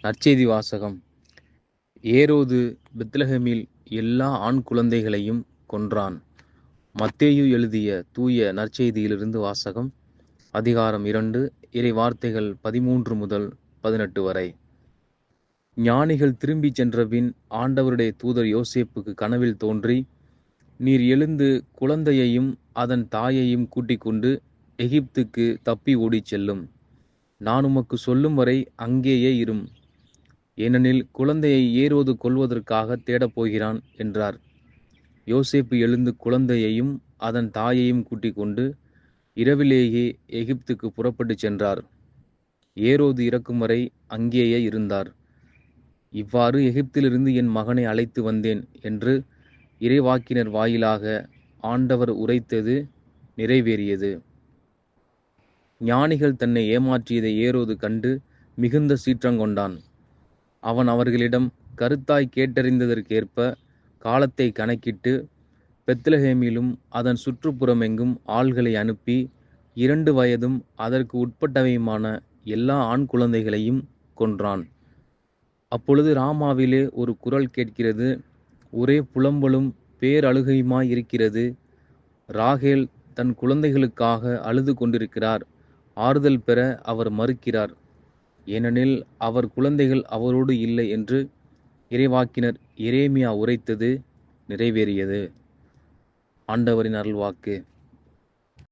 நற்செய்தி வாசகம். ஏரோது பெத்லகேமில் எல்லா ஆண் குழந்தைகளையும் கொன்றான். மத்தேயு எழுதிய தூய நற்செய்தியிலிருந்து வாசகம். அதிகாரம் 2, இறை வார்த்தைகள் 13 முதல் 18 வரை. ஞானிகள் திரும்பிச் சென்றபின் ஆண்டவருடைய தூதர் யோசேப்புக்கு கனவில் தோன்றி, நீர் எழுந்து குழந்தையையும் அதன் தாயையும் கூட்டிக் கொண்டு எகிப்துக்கு தப்பி ஓடிச் செல்லும். நான் உமக்கு சொல்லும் வரை அங்கேயே இரும். ஏனெனில் குழந்தையை ஏரோது கொல்வதற்காக தேடப் போகிறான் என்றார். யோசேப்பு எழுந்து குழந்தையையும் அதன் தாயையும் கூட்டிக் கொண்டு இரவிலேயே எகிப்துக்கு புறப்பட்டுச் சென்றார். ஏரோது இறக்கும் வரை அங்கேயே இருந்தார். இவ்வாறு எகிப்திலிருந்து என் மகனை அழைத்து வந்தேன் என்று இறைவாக்கினர் வாயிலாக ஆண்டவர் உரைத்தது நிறைவேறியது. ஞானிகள் தன்னை ஏமாற்றியதை ஏரோது கண்டு மிகுந்த சீற்றங்கொண்டான். அவன் அவர்களிடம் கருத்தாய் கேட்டறிந்ததற்கேற்ப காலத்தை கணக்கிட்டு பெத்லகேமிலும் அதன் சுற்றுப்புறமெங்கும் ஆள்களை அனுப்பி 2 வயதும் அதற்கு உட்பட்டவையுமான எல்லா ஆண் குழந்தைகளையும் கொன்றான். அப்பொழுது ராமாவிலே ஒரு குரல் கேட்கிறது, ஒரே புலம்பலும் பேரழுகையுமாய் இருக்கிறது. ராகேல் தன் குழந்தைகளுக்காக அழுது கொண்டிருக்கிறார். ஆறுதல் பெற அவர் மறுக்கிறார். ஏனெனில் அவர் குழந்தைகள் அவரோடு இல்லை என்று இறைவாக்கினர் எரேமியா உரைத்தது நிறைவேறியது. ஆண்டவரின் அருள்வாக்கு.